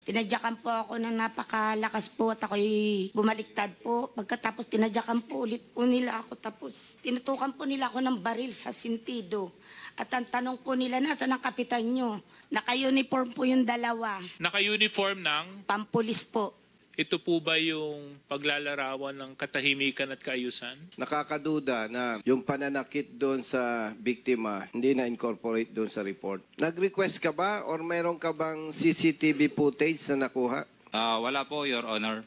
Tinadyakan po ako ng napakalakas po at ako'y bumaliktad po. Pagkatapos tinadyakan po ulit po nila ako. Tapos tinutukan po nila ako ng baril sa sintido. At ang tanong po nila, nasaan ang kapitan nyo? Naka-uniform po yung dalawa. Naka-uniform ng, Pampulis po. ito po ba yung paglalarawan ng katahimikan at kaayusan? Nakakaduda na yung pananakit doon sa biktima hindi na-incorporate doon sa report. Nag-request ka ba or meron ka bang CCTV footage na nakuha? Wala po, Your Honor.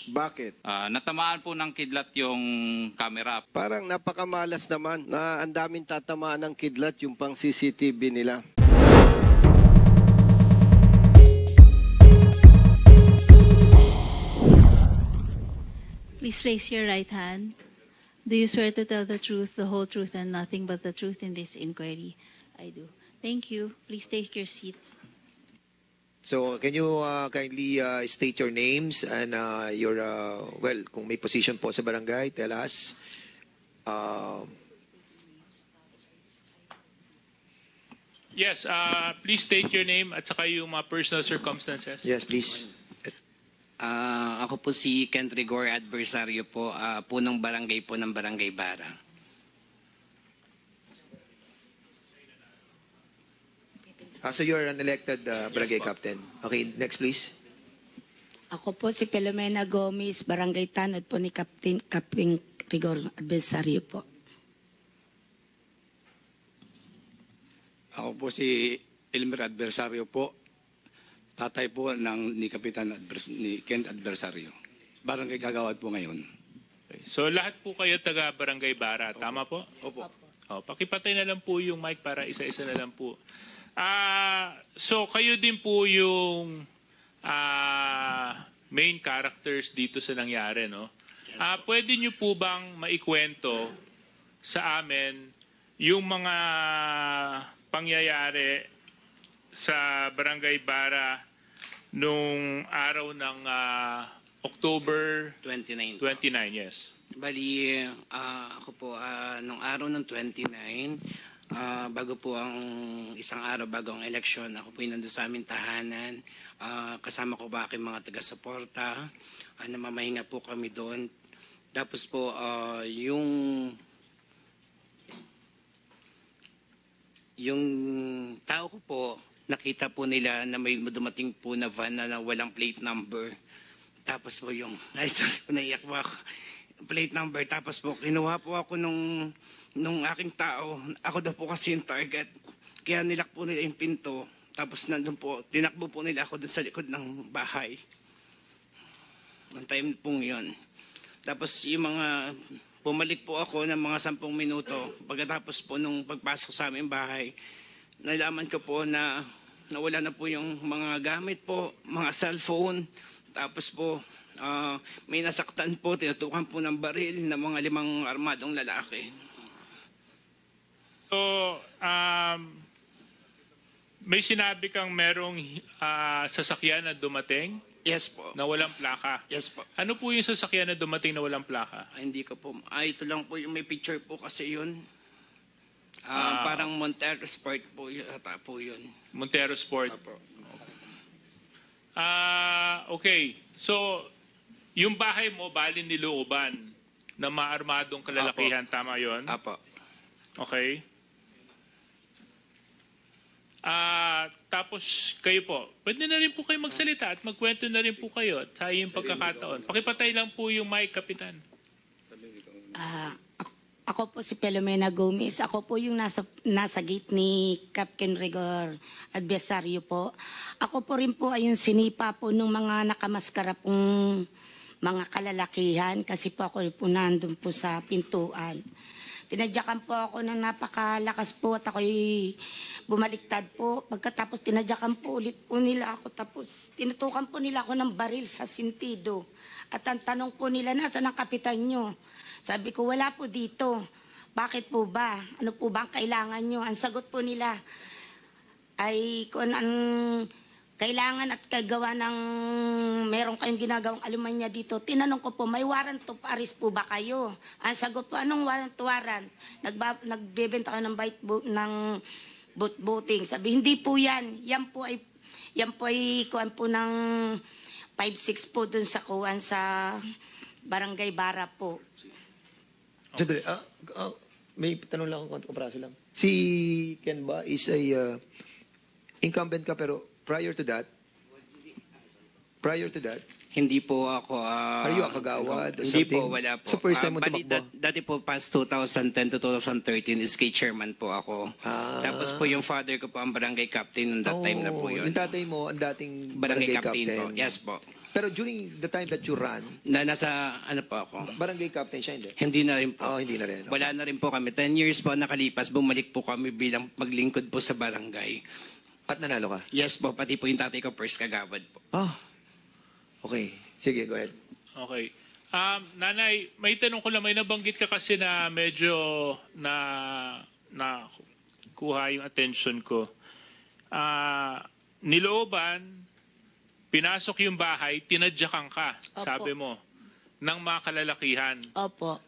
Bakit? Natamaan po ng kidlat yung camera. Parang napakamalas naman na ang daming tatamaan ng kidlat yung pang CCTV nila. Please raise your right hand. Do you swear to tell the truth, the whole truth, and nothing but the truth in this inquiry? I do. Thank you. Please take your seat. So, can you kindly state your names and your, well, kung may position po sa barangay, tell us. Yes, please state your name at saka yung mga personal circumstances. Yes, please. Ako po si Kent Rigor, adversaryo po, punong barangay po ng Barangay Bara. So you're an elected barangay captain. Okay, next please. Ako po si Filomena Gomez, Barangay Tanod po ni Kaping Rigor, adversaryo po. Ako po si Elmer Adversario po. Tatay po ni Kapitan ni Kent Adversario. Barangay Kagawad po ngayon. Okay. So lahat po kayo taga Barangay Bara, tama po? Opo. Pakipatay na lang po yung mic para isa-isa na lang po. So kayo din po yung main characters dito sa nangyari, no? Pwede nyo po bang maikwento sa amin yung mga pangyayari sa Barangay Bara nung araw ng October 29. 29, yes. Bali, ako po, nung araw ng 29, bago po ang isang araw bago ang eleksyon, ako po yung nandun sa aming tahanan. Kasama ko ba aking mga taga-suporta. Namamahinga po kami doon. Tapos po, yung tao ko po, nakita po nila na may dumating po na van na walang plate number. Tapos po yung, naiyak po ako, plate number. Tapos po, kinuha po ako nung aking tao. Ako daw po kasi yung target. Kaya nilak po nila yung pinto. Tapos nandun po, tinakbo po nila ako dun sa likod ng bahay. Ang time pong yun. Tapos yung mga, pumalik po ako ng mga 10 minuto. Pagkatapos po nung pagpasok sa aming bahay, nalaman ko po na nawala na po yung mga gamit po, mga cellphone. Tapos po, may nasaktan po, tinutukan po ng baril ng mga 5 armadong lalaki. So, may sinabi kang merong sasakyan na dumating Yes po. na walang plaka. Yes po. Ano po yung sasakyan na dumating na walang plaka? Hindi ko po. Ito lang po yung may picture po kasi yun. Parang Montero Sport po yun. Montero Sport. Opo. Okay. So, yung bahay mo, balin nilooban na maarmadong kalalakihan. Tama yun? Apo. Okay. Tapos kayo po, pwede na rin po kayo magsalita at magkwento na rin po kayo at sa iyong pagkakataon. Pakipatay lang po yung mic, Kapitan. Ako po si Filomena Gomez. Ako po yung nasa gate ni Captain Rigor, adversaryo po. Ako po rin po ay yung sinipa po ng mga nakamaskara pong mga kalalakihan kasi po ako po nandun po sa pintuan. Tinadyakan po ako ng napakalakas po at ako'y bumaliktad po. Pagkatapos tinadyakan po ulit po nila ako. Tapos tinutukan po nila ako ng baril sa sintido. At ang tanong po nila, nasaan ang kapitan nyo? Sabi ko, wala po dito. Bakit po ba? Ano po ba ang kailangan nyo? Ang sagot po nila ay kung ang kailangan at kagawa ng meron kayong ginagawang alimanya dito. Tinanong ko po, may warrant of arrest po ba kayo? Ang sagot po, anong warrant? Nagbebenta kayo ng boat voting. Sabi, hindi po yan. Yan po ay Yan po ay kuan po ng 5-6 po dun sa kuan sa Barangay Bara po. Sandali, may tanong lang akong kontraso lang. Si Ken ba is a incumbent ka pero prior to that, Hindi po ako... are you a kagawad or Hindi something? po, wala po. Sa first time mo Bali, tumakbo? dati po, past 2010 to 2013, SK chairman po ako. Ah. Tapos po yung father ko po ang barangay captain noong that time na po yun. Yung tatay mo, ang dating Barangay captain po. Yes po. Pero during the time that you ran, Nasa, ano po ako? barangay captain siya, hindi? Hindi na rin po. Oh, hindi na rin. Okay. Wala na rin po kami. 10 years po nakalipas, bumalik po kami bilang maglingkod po sa barangay. At nanalo ka? Yes po, pati po yung tatay ko first kagawad po. Oh, okay. Sige, go ahead. Okay. Nanay, may tanong ko lang, may nabanggit ka kasi na medyo na kuha yung attention ko. Nilooban, pinasok yung bahay, tinadyakan ka, Opo. sabi mo, ng mga kalalakihan. Opo.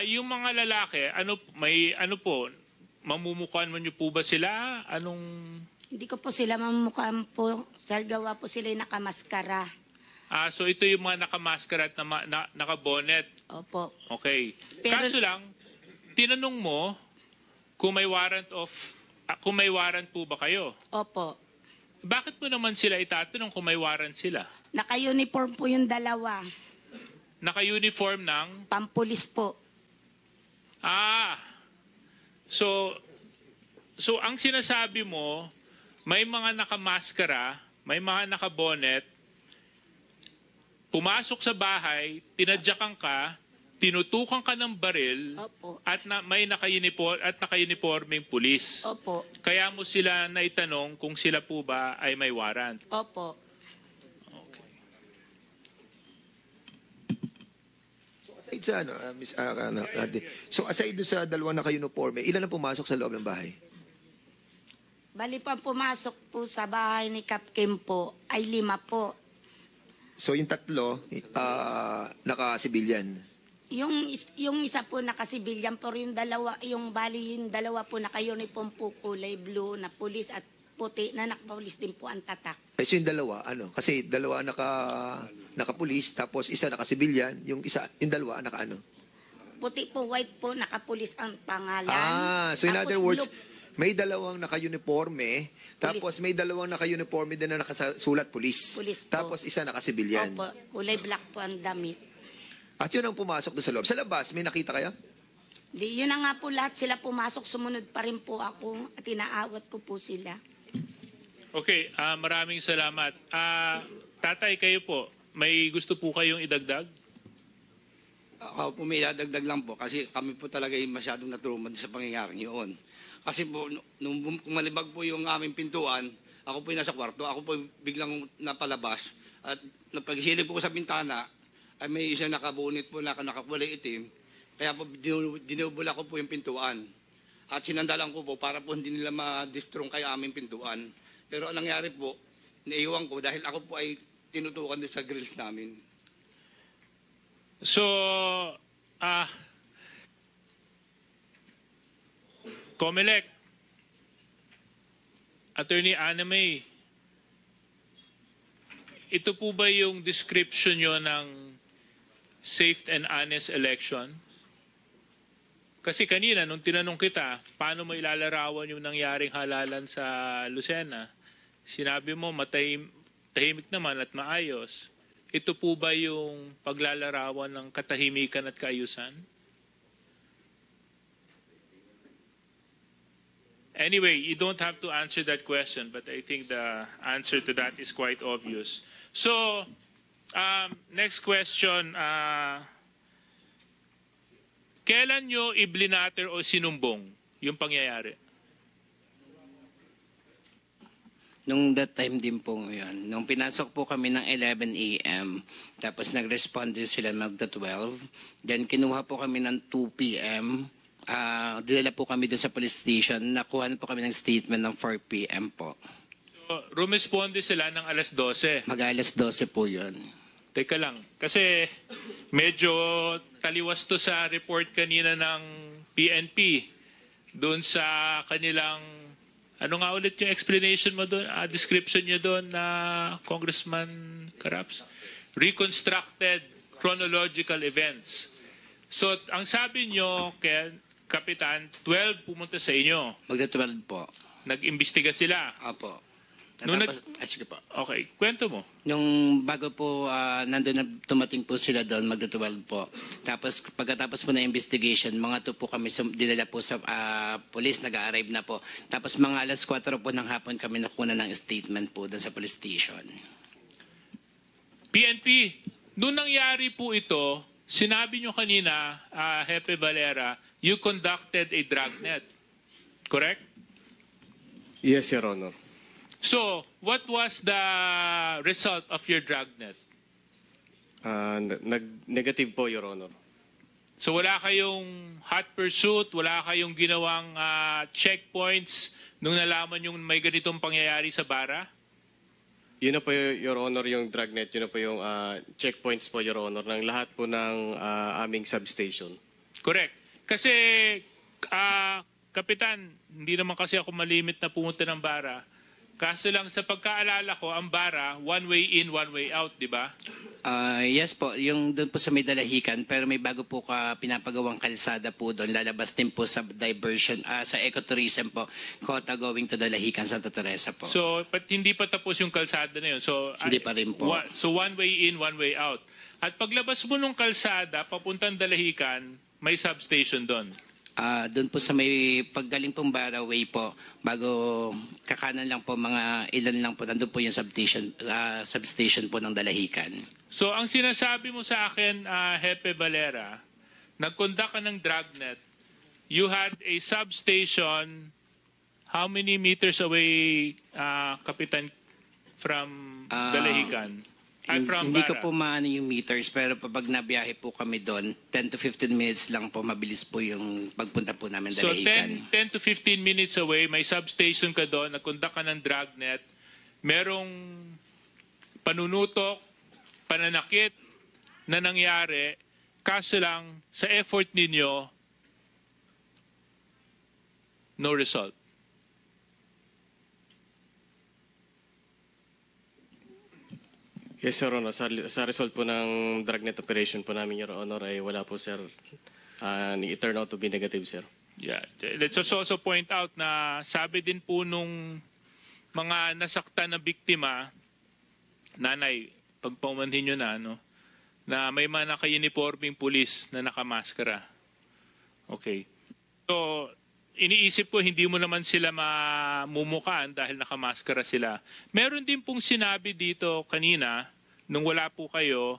Yung mga lalaki, ano po, mamumukuan mo niyo po ba sila? Hindi ko po sila mamukhaan po. Sir, gawa po sila yung nakamaskara. So ito yung mga nakamaskara at nakabonet. Opo. Okay. Pero- Kaso lang, tinanong mo kung may warrant po ba kayo? Opo. Bakit mo naman sila itatanong kung may warrant sila? Naka-uniform po yung dalawa. Naka-uniform ng... Pampulis po. So ang sinasabi mo, may mga nakamaskara, may mga nakabonet, pumasok sa bahay, tinadyakan ka, tinutukan ka ng baril, Opo. at may naka-uniforming pulis. Opo. Kaya mo sila naitanong kung sila po ba ay may warrant. Opo. Okay. Aside sa so aside doon sa dalawang naka-uniforme, ilan ang pumasok sa loob ng bahay? Bali pa pumasok po sa bahay ni Cap Kim po ay 5 po. So yung tatlo, naka-civilian. Yung isa po naka-civilian pero yung dalawa po naka-uniform po kulay blue na pulis at puti na nakapulis din po ang tatak. So yung dalawa, kasi dalawa naka-pulis, tapos isa naka-civilian, yung dalawa naka-ano? Puti po, white po, nakapulis ang pangalan. So in Tapos other words, blue, may dalawang naka-uniforme, tapos may dalawang naka-uniforme din na nakasulat pulis. Pulis po. Tapos isa naka-civilian. Opo, kulay black po ang damit. At yun ang pumasok doon sa loob. Sa labas, may nakita kaya? Di, yun na nga po lahat sila pumasok, sumunod pa rin po ako at inaawat ko po sila. Okay, maraming salamat. Tatay, kayo po, may gusto po kayong idagdag? Ako po may dadagdag lang po kasi kami po talaga ay masyadong natruma sa pangyayaring yun. Kasi po, nung kumalibag po yung aming pintuan, ako po yung nasa kwarto, ako po biglang napalabas. At pagsilip po ko sa bintana, ay may isang nakabunit po na nakakulay itim. Kaya po dinubula ko po yung pintuan. At sinandalan ko po para po hindi nila ma-distrong kay aming pintuan. Pero ang nangyari po, naiwan ko dahil ako po ay tinutukan din sa grills namin. So, Comelec, Attorney Anna May, ito po ba yung description nyo ng safe and honest election? Kasi kanina, nung tinanong kita, paano mo ilalarawan yung nangyaring halalan sa Lucena? Sinabi mo, tahimik naman at maayos. Ito po ba yung paglalarawan ng katahimikan at kaayusan? Anyway, you don't have to answer that question, but I think the answer to that is quite obvious. So, next question. Kailan nyo iblinater o sinumbong yung pangyayari? Nung that time din po yun, nung pinasok po kami ng 11 a.m., tapos nag-respond din sila magda-12, then kinuha po kami ng 2 p.m., dinala po kami doon sa police station, nakuha po kami ng statement ng 4 p.m. po. So, rumesponde sila ng alas 12. Mag-alas 12 po yun. Teka lang, kasi medyo taliwas to sa report kanina ng PNP doon sa kanilang Ano nga ulit yung explanation mo doon, description niyo doon na Congressman Caraps? Reconstructed chronological events. So, ang sabi niyo, Kapitan, 12 pumunta sa inyo. Magda-12 po. Nag-imbestiga sila. Opo. Nung Sige po. Okay, kwento mo. Nung bago po nandun na tumating po sila doon, magda-12 po. Tapos pagkatapos po na investigation, mga 2 po kami dinala po sa police, nag-arrive na po. Tapos mga alas 4 po ng hapon kami nakuha ng statement po doon sa police station. PNP, nung nangyari po ito, sinabi nyo kanina, Hepe Valera, you conducted a dragnet. Correct? Yes, Your Honor. So, what was the result of your dragnet? Negative po, Your Honor. So, wala kayong hot pursuit, wala kayong ginawang checkpoints nung nalaman yung may ganitong pangyayari sa bara? Yun na po, Your Honor, yung dragnet. Yun na po yung checkpoints po, Your Honor, ng lahat po ng aming substation. Correct. Kasi, Kapitan, hindi naman kasi ako malimit na pumunta ng bara. Kaso lang sa pagkaalala ko, ang bara, one way in, one way out, di ba? Yes po, yung doon po sa may Dalahican, pero may bago po pinapagawang kalsada po doon. Lalabas din po sa diversion, sa ecotourism po, Kota going to Dalahican, Santa Teresa po. So, hindi pa tapos yung kalsada na yun. So, Hindi pa rin po. So, one way in, one way out. At paglabas mo nung kalsada, papuntang Dalahican, may substation doon. Doon po sa may paggaling pong Baraway po, bago kakanan lang po, mga ilan lang po, nandun po yung substation po ng Dalahican. So, ang sinasabi mo sa akin, Hepe Valera, nag-conduct ka ng dragnet, you had a substation, how many meters away, Kapitan, from Dalahican? From Hindi ko Bara. po maano yung meters, pero pag nabiyahe po kami doon, 10 to 15 minutes lang po, mabilis po yung pagpunta po namin So, Dalahican. 10 to 15 minutes away, may substation ka doon, nag-conduct ka ng dragnet, merong panunutok, pananakit na nangyari, kaso lang, sa effort ninyo, no result. Yes, Your Honor. Sa result po ng dragnet operation po namin, Your Honor, ay wala po, sir. It turned out to be negative, sir. Yeah. Let's also point out na sabi din po nung mga nasaktan na biktima, nanay, pagpaumanhin nyo na, na may mga naka-uniforming pulis na nakamaskara. Okay. So, iniisip ko, hindi mo naman sila mamumukaan dahil nakamaskara sila. Meron din pong sinabi dito kanina, nung wala po kayo,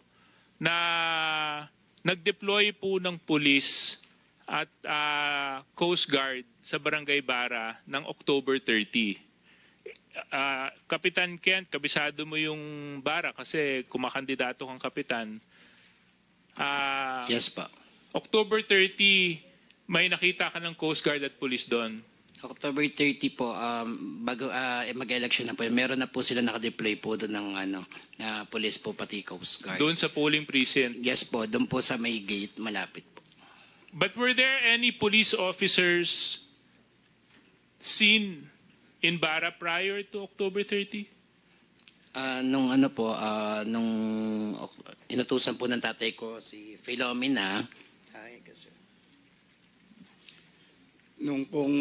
na nag-deploy po ng pulis at Coast Guard sa Barangay Bara ng October 30. Kapitan Kent, kabisado mo yung Bara kasi kumakandidato kang kapitan. Yes pa. October 30, may nakita ka ng Coast Guard at police doon. October 30 po, bago mag-election na po, meron na po sila nakadeploy po doon ng police po pati Coast Guard. Doon sa polling precinct. Yes po, doon po sa may gate, malapit po. But were there any police officers seen in Bara prior to October 30? Nung nung inutusan po ng tatay ko si Philomena, Nung pong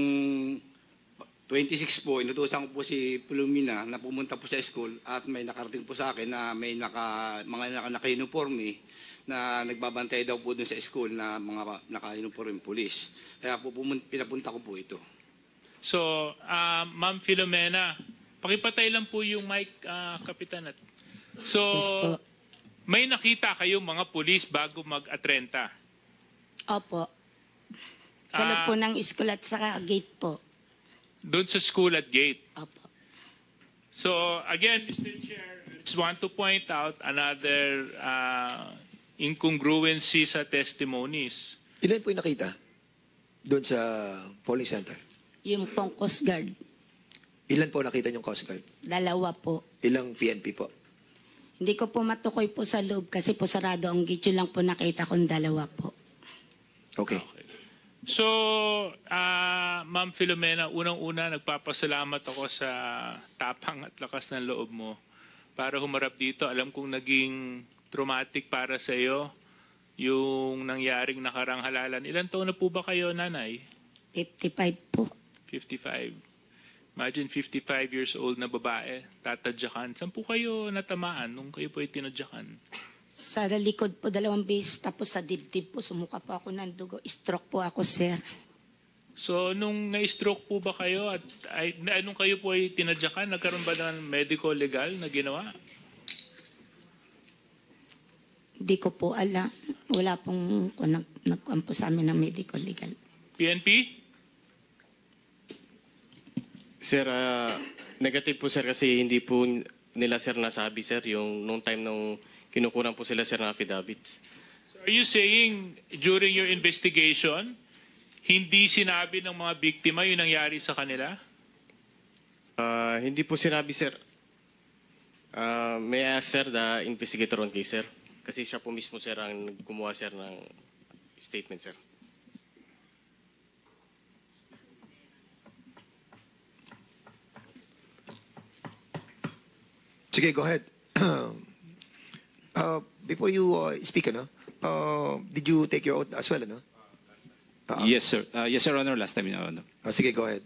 26 po, inutusan ko po si Plumina na pumunta po sa school at may nakarating po sa akin na may mga naka-uniforme na nagbabantay daw po dun sa school na mga naka-uniforme police. Kaya po pinapunta ko po ito. So, Ma'am Filomena, pakipatay lang po yung mic, Kapitan. So, Yes po. may nakita kayong mga police bago mag-atrenta. Opo. Sa loob po ng school at sa gate po. Doon sa school at gate. Opo. So, again, Mr. Chair, I just want to point out another incongruency sa testimonies. Ilan po yung nakita doon sa polling center? Yung pong Coast Guard, Ilan po nakita yung Coast Guard? 2 po. Ilang PNP po? Hindi ko po matukoy po sa loob kasi po sarado ang gate. Yun lang po nakita kong 2 po. Okay. So, Ma'am Filomena, unang-una nagpapasalamat ako sa tapang at lakas ng loob mo para humarap dito. Alam kong naging traumatic para sa iyo yung nangyaring nakarang halalan. Ilan taon na po ba kayo, nanay? 55 po. 55. Imagine 55 years old na babae, tatadyakan. Saan po kayo natamaan nung kayo po ay tinadyakan? Sa likod po 2 beses, tapos sa dibdib po, sumuka po ako ng dugo. Stroke po ako, sir. So, nung na-stroke po ba kayo at nung kayo po ay tinadyakan, nagkaroon ba ng medical legal na ginawa? Hindi ko po alam. Wala pong nagkuhan po sa amin ng medical legal. PNP? Sir, negative po sir kasi hindi po nila sir nasabi sir yung nung time nung kinukunan po sila sir ng affidavits. So are you saying during your investigation, hindi sinabi ng mga biktima yung nangyari sa kanila? Hindi po sinabi sir. May I ask sir the investigator on case sir? Kasi siya po mismo sir ang gumawa sir ng statement sir. Sige, go ahead. Before you speak, did you take your oath as well, ano? Yes, sir. Yes, Your Honor. Last time, Your Honor. Sige, go ahead.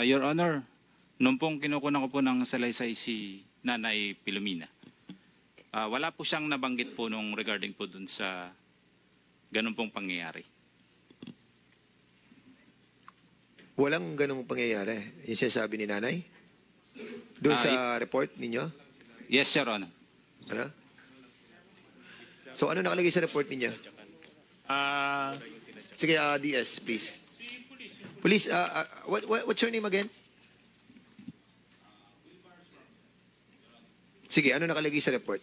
Your Honor, nung pong kinukunan ko po ng salaysay si Nanay Filomena, wala po siyang nabanggit po nung regarding po dun sa ganun pong pangyayari. Walang ganung pangyayari. Yung sinasabi ni nanay? Doon sa report ninyo? Yes, Your Honor. Ano? So, ano nakalagay sa report ninyo? Sige, DS, please. Police, what's your name again? Sige, ano nakalagay sa report?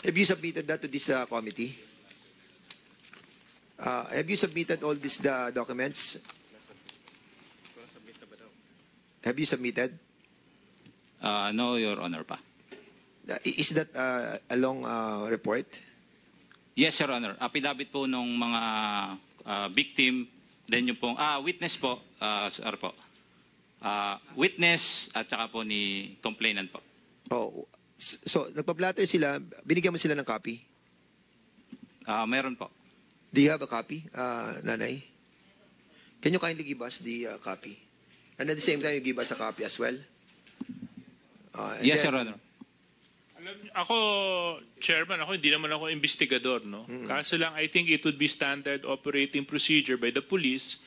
Have you submitted that to this committee? Have you submitted all these documents? Have you submitted? No, Your Honor pa. Is that a long report? Yes, Your Honor. Affidavit po nung mga victim, then yung pong, witness po, sir po. Witness at saka po ni complainant po. Oh, so nagpa-blatter sila, binigyan mo sila ng copy? Meron po. Do you have a copy, nanay? Can you kindly give us the copy? And at the same time, you give us a copy as well? Yes, Your Honor. Ako, Chairman, hindi naman ako investigador, no? Kaso lang, I think it would be standard operating procedure by the police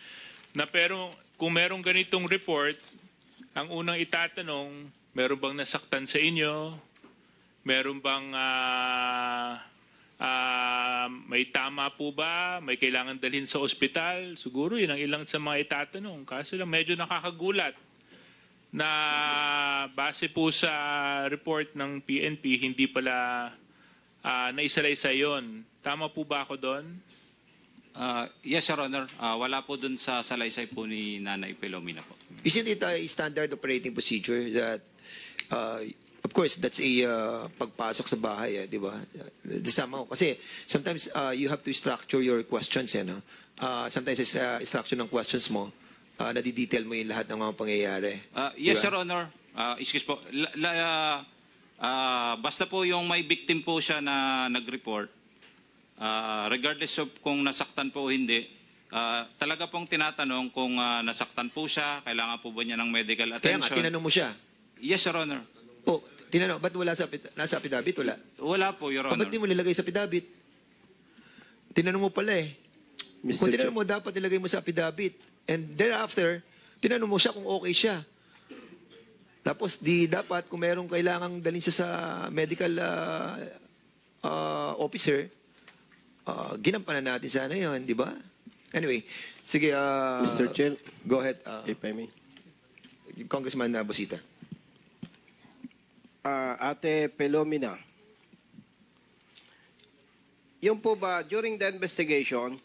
na pero kung merong ganitong report, ang unang itatanong, meron bang nasaktan sa inyo? Meron bang may tama po ba? May kailangan dalhin sa ospital? Siguro yun ang ilang sa mga itatanong. Kaso lang, medyo nakakagulat na base po sa report ng PNP, hindi pala naisalaysay yun. Tama po ba ako doon? Yes, Your Honor. Wala po dun sa salaysay po ni Nanay Filomena po. Isn't it a standard operating procedure that, of course, that's a pagpasok sa bahay, di ba? Kasi sometimes you have to structure your questions, no? Sometimes it's structure ng questions mo, nadidetail mo yung lahat ng mga pangyayari. Yes, diba? Your Honor. Excuse po. Basta po yung may victim po siya na nag-report, regardless of kung nasaktan po o hindi, talaga pong tinatanong kung nasaktan po siya, kailangan po ba niya ng medical Kaya attention. nga, tinanong mo siya. Yes, Your Honor. Oh, tinanong, ba't wala nasa affidavit? Wala. Wala po, Your Ba't Honor. di mo nilagay sa affidavit? Tinanong mo pala eh. Kung tinanong mo, dapat nilagay mo sa affidavit. And thereafter, tinanong mo siya kung okay siya. Tapos, dapat kung merong kailangang dalhin siya sa medical officer, ginampanan natin sana yun, di ba? Anyway, sige. Mr. Chair, go ahead. if I may. Congressman Busita. Ate Filomena, yung po ba, during the investigation,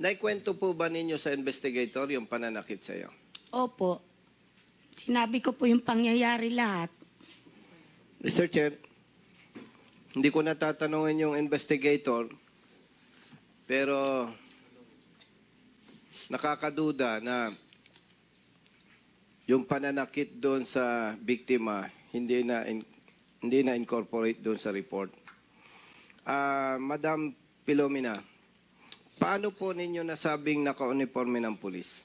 naikwento po ba ninyo sa investigator yung pananakit sa iyo? Opo. Sinabi ko po yung pangyayari lahat. Mr. Chair, hindi ko natatanungin yung investigator, pero nakakaduda na yung pananakit doon sa biktima hindi na incorporate doon sa report. Madam Pilomena, paano po ninyo nasabing naka-uniforme ng pulis?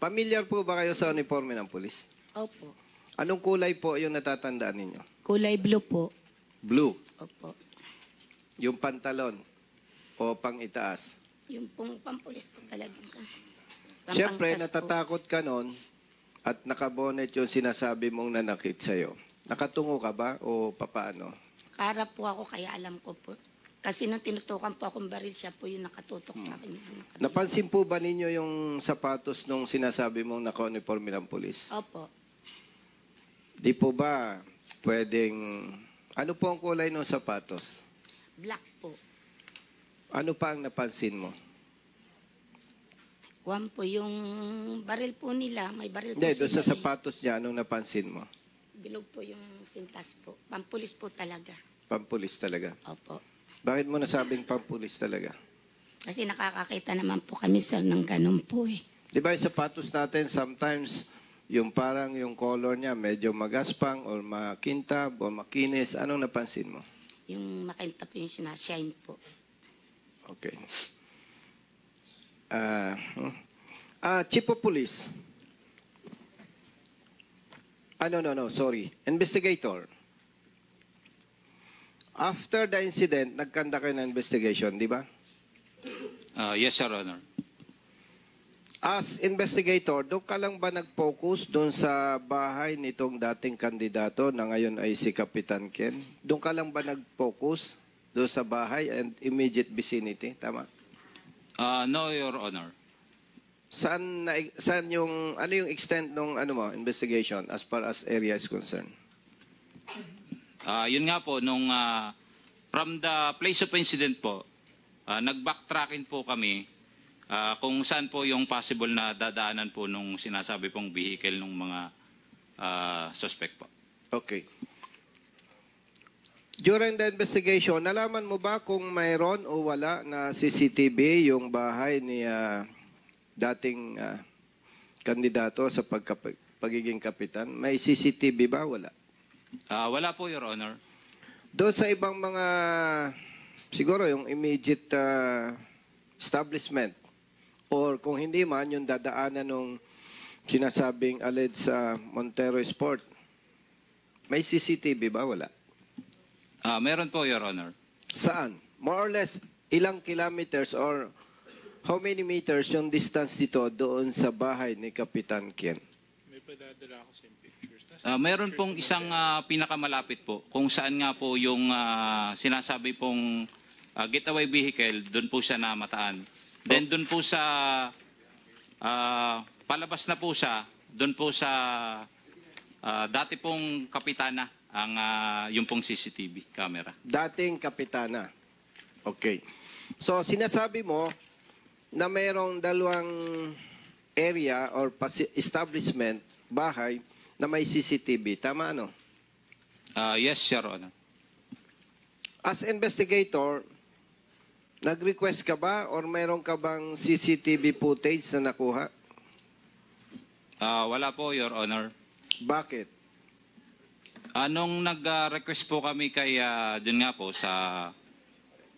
Familiar po ba kayo sa uniforme ng pulis? Opo. Anong kulay po yung natatandaan ninyo? Kulay blue po. Blue. Opo. Yung pantalon o pang-itaas? Yung pong pampulis po talaga. Siyempre, Pampangkas po. natatakot ka nun at nakabonet yung sinasabi mong nanakit sa'yo. Nakatungo ka ba o papaano? Karap po ako kaya alam ko po. Kasi nung tinutukan po akong baril, siya po yung nakatutok sa akin. Napansin po ba ninyo yung sapatos nung sinasabi mong naka-uniforme ng pulis? Opo. Di po ba pwedeng... Ano po ang kulay ng sapatos? Black po. Ano pa ang napansin mo? Kuwan po yung baril po nila. May baril po Hindi, doon sa sila eh. sapatos niya, anong napansin mo? Bilog po yung sintas po. Pampulis po talaga. Pampulis talaga. Opo. Bakit mo nasabing pampulis talaga? Kasi nakakakita naman po kami sir ng ganun po eh. Di ba yung sapatos natin, sometimes yung parang yung color niya medyo magaspang or makintab o makinis. Anong napansin mo? Yung makinta po yung sinashine po. Okay. Chief of Police. No, sorry. Investigator. After the incident, nagkanda kayo ng investigation, di ba? Yes, Your Honor. As investigator, doon ka lang ba nag-focus doon sa bahay nitong dating kandidato na ngayon ay si Kapitan Ken? Doon ka lang ba nag-focus doon sa bahay and immediate vicinity? Tama? No, Your Honor. Saan yung ano yung extent ng investigation as far as area is concerned? Yun nga po, nung from the place of incident po, nag-backtracking po kami kung saan po yung possible na dadaanan po nung sinasabi pong vehicle ng mga suspect po. Okay. During the investigation, nalaman mo ba kung mayroon o wala na CCTV yung bahay ni dating kandidato sa pagiging kapitan? May CCTV ba? Wala. Wala po, Your Honor. Doon sa ibang mga, siguro yung immediate establishment or kung hindi man, yung dadaanan ng sinasabing alleged sa Montero Sport, may CCTV ba? Wala. Meron po, Your Honor. Saan? More or less, ilang kilometers or how many meters yung distance dito doon sa bahay ni Kapitan Ken? May padadala ako sa pictures. Meron pong isang pinakamalapit po kung saan nga po yung sinasabi pong getaway vehicle, doon po siya namataan. Then doon po sa palabas na po siya, doon po sa dati pong kapitana ang yung pong CCTV camera. Dating kapitana. Okay. So sinasabi mo na mayroong dalawang area or establishment, bahay, na may CCTV. Tama ano? Yes, Your Honor. As investigator, nag-request ka ba or mayroon ka bang CCTV footage na nakuha? Wala po, Your Honor. Bakit? Nung nag-request po kami kay dun nga po sa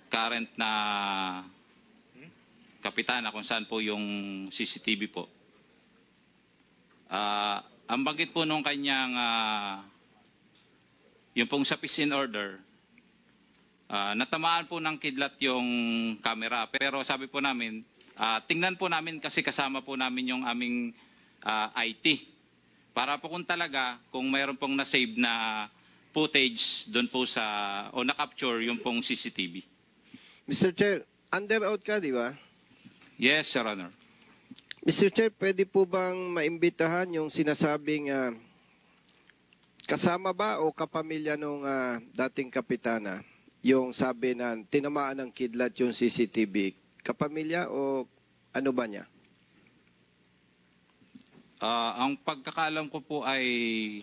current na kapitana kung saan po yung CCTV po. Ang banggit po nung kanyang yung pong sa peace in order, natamaan po ng kidlat yung camera. Pero sabi po namin, tingnan po namin kasi kasama po namin yung aming IT. Para po kung talaga, kung mayroon pong na-save na footage doon po sa, o na-capture yung pong CCTV. Mr. Chair, under oath ka, di ba? Yes, Your Honor. Mr. Chair, pwede po bang maimbitahan yung sinasabing kasama ba o kapamilya nung dating kapitana yung sabi na tinamaan ng kidlat yung CCTV? Kapamilya o ano ba niya? Ang pagkakaalam ko po ay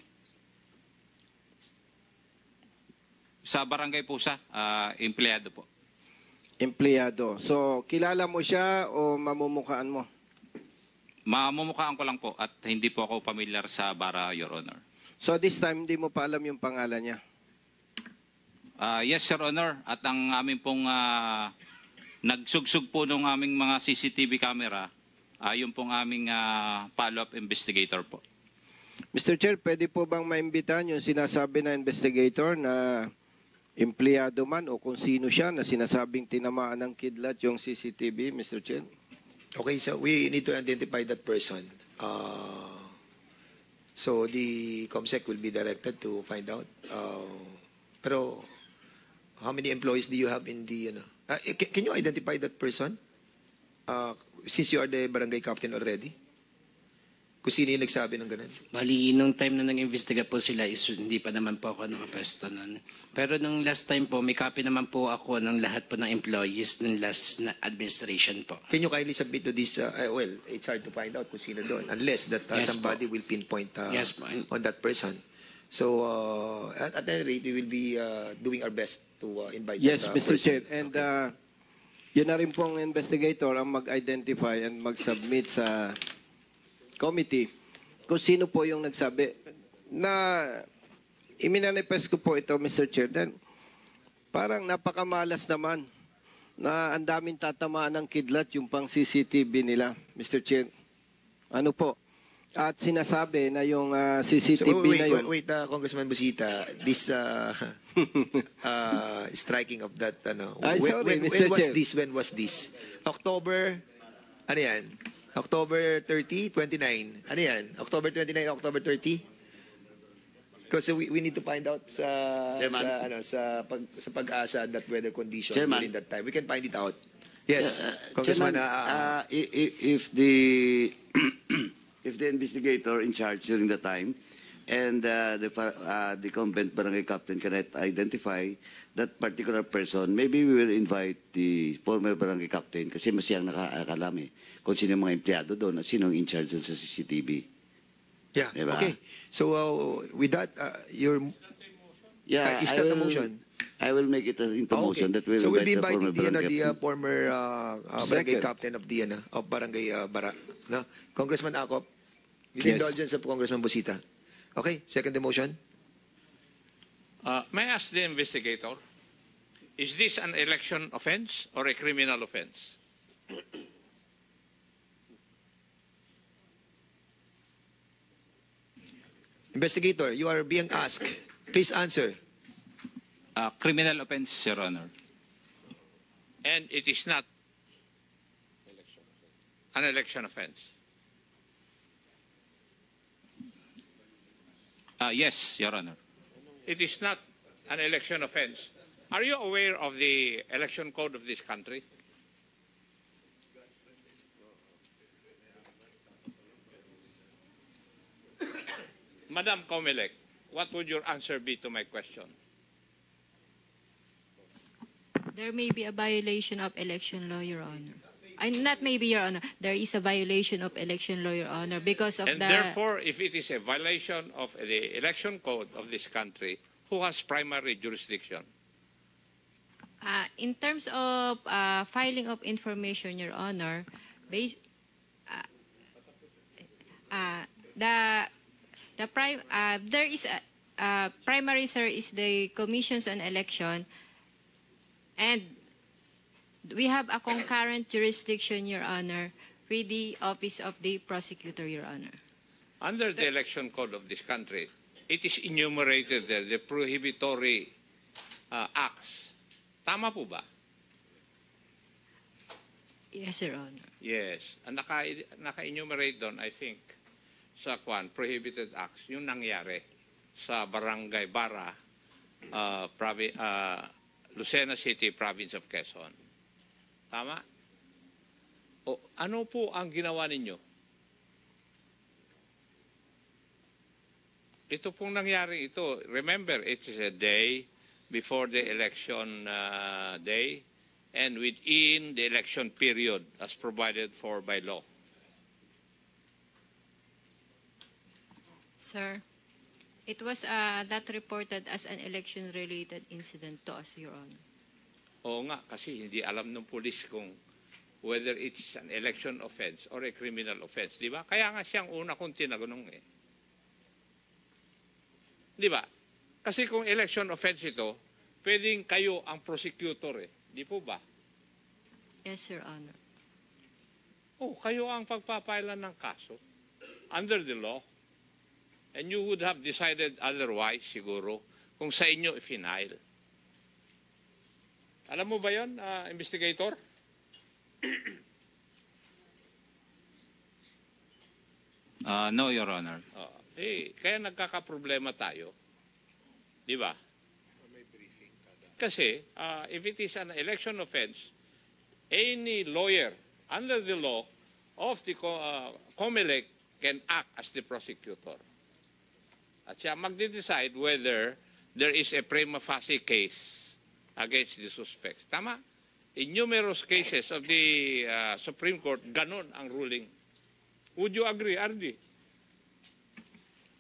sa barangay po siya, empleyado po. Empleyado. So, kilala mo siya o mamumukaan mo? Mamumukhaan ko lang po at hindi po ako familiar sa bara, Your Honor. So, this time, hindi mo pa alam yung pangalan niya? Yes, Your Honor. At ang aming pong nagsugsug po ng aming mga CCTV camera, yung pong aming follow-up investigator po. Mr. Chair, pwede po bang maimbitahan yung sinasabi na investigator na empleyado man o kung sino siya na sinasabing tinamaan ng kidlat yung CCTV, Mr. Chair? Okay, so we need to identify that person. So the COMSEC will be directed to find out. Pero how many employees do you have in the... can you identify that person? Since you are the barangay captain already? Kung sino yung nagsabi ng ganun? Bali, nung time na nag-investiga po sila is hindi pa naman po ako nakapesto nun. Pero nung last time po, may copy naman po ako ng lahat po ng employees ng last na administration po. Can you kindly submit to this? Well, it's hard to find out kung sino doon unless that Yes, somebody will pinpoint Yes, po. on that person. So at any rate, we will be doing our best to invite Yes, that Mr. person. Chair. And yun na rin pong investigator ang mag-identify and mag-submit sa committee kung sino po yung nagsabi. Na iminanifest ko po ito, Mr. Chair, then parang napakamalas naman na ang daming tatamaan ng kidlat yung pang CCTV nila, Mr. Chair. Ano po? At sinasabi na yung CCTV na yun. Wait, Congressman Busita, this striking of that, Ay, sorry, Mr. Chair. When was this? October, ano yan? October 30, 29. Ano yan? October 29, October 30? Because we need to find out sa pag-asa that weather condition Chairman. during that time. We can find it out. Yes, Congressman. Chairman, if the if the investigator in charge during the time and the convent barangay captain cannot identify that particular person, maybe we will invite the former barangay captain kasi mas siyang nakakalam kung sino yung mga empleyado doon at sino ang in charge doon sa CCTV. Yeah, Diba? okay. So with that, is that a motion? I will make it into motion that will So we'll be invite inviting the the former barangay former barangay Second. captain of the of Barangay Bara. No? Congressman Acop, with the Yes. indulgence of Congressman Busita. Okay, second the motion. May I ask the investigator, is this an election offense or a criminal offense? Investigator, you are being asked. Please answer. Criminal offense, Your Honor. And it is not an election offense. Yes, Your Honor. It is not an election offense. Are you aware of the election code of this country? Madam Comelec, what would your answer be to my question? There may be a violation of election law, Your Honor. Not maybe, Your Honor. There is a violation of election law, Your Honor, because of And the... therefore, if it is a violation of the election code of this country, who has primary jurisdiction? In terms of filing of information, Your Honor, there is a primary, sir, is the commissions on election, and we have a concurrent jurisdiction, Your Honor, with the office of the prosecutor, Your Honor. Under the election code of this country, it is enumerated there, the prohibitory acts. Tama po ba? Yes, Your Honor. Yes. Ang naka-enumerate doon, I think, sa prohibited acts, yung nangyari sa Barangay Bara, Lucena City, Province of Quezon. Tama? O ano po ang ginawa ninyo? Ito pong nangyari ito. Remember, it is a day before the election day and within the election period as provided for by law. Sir, it was not reported as an election-related incident to us, Your Honor. Oo nga, kasi hindi alam ng pulis kung whether it's an election offense or a criminal offense. Di ba? Kaya nga siyang una kong tinagunong eh. Di ba? Kasi kung election offense ito, pwedeng kayo ang prosecutor eh. Di po ba? Yes, Your Honor. Oh, kayo ang pagpapailan ng kaso under the law. And you would have decided otherwise siguro kung sa inyo i-final. Alam mo ba yon, investigator? No, Your Honor. Kaya nagkakaproblema tayo. Di ba? Kasi, if it is an election offense, any lawyer under the law of the COMELEC can act as the prosecutor. At siya magde-decide whether there is a prima facie case against the suspects. Tama? In numerous cases of the Supreme Court, ganon ang ruling. Would you agree, Ardi?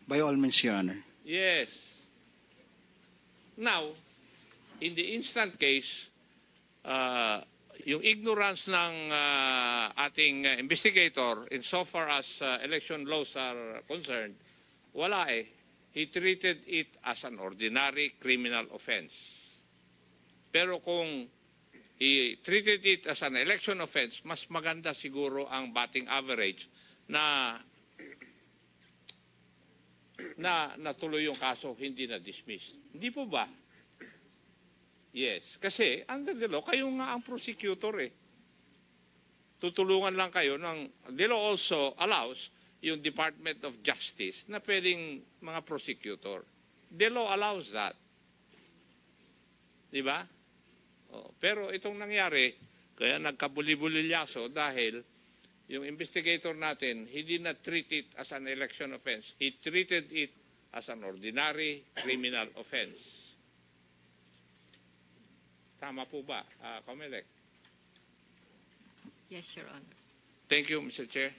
By all means, Your Honor. Yes. Now, in the instant case, yung ignorance ng ating investigator insofar as election laws are concerned, wala eh. He treated it as an ordinary criminal offense. Pero kung he treated it as an election offense, mas maganda siguro ang batting average na natuloy yung kaso, hindi na dismissed. Hindi po ba? Yes. Kasi under the law, kayo nga ang prosecutor eh. Tutulungan lang kayo ng, the law also allows yung Department of Justice na pwedeng mga prosecutor. The law allows that. Di ba? Pero itong nangyari, kaya nagkabuli-bulilyaso dahil yung investigator natin, he did not treat it as an election offense. He treated it as an ordinary criminal offense. Tama po ba, COMELEC? Yes, Your Honor. Thank you, Mr. Chair.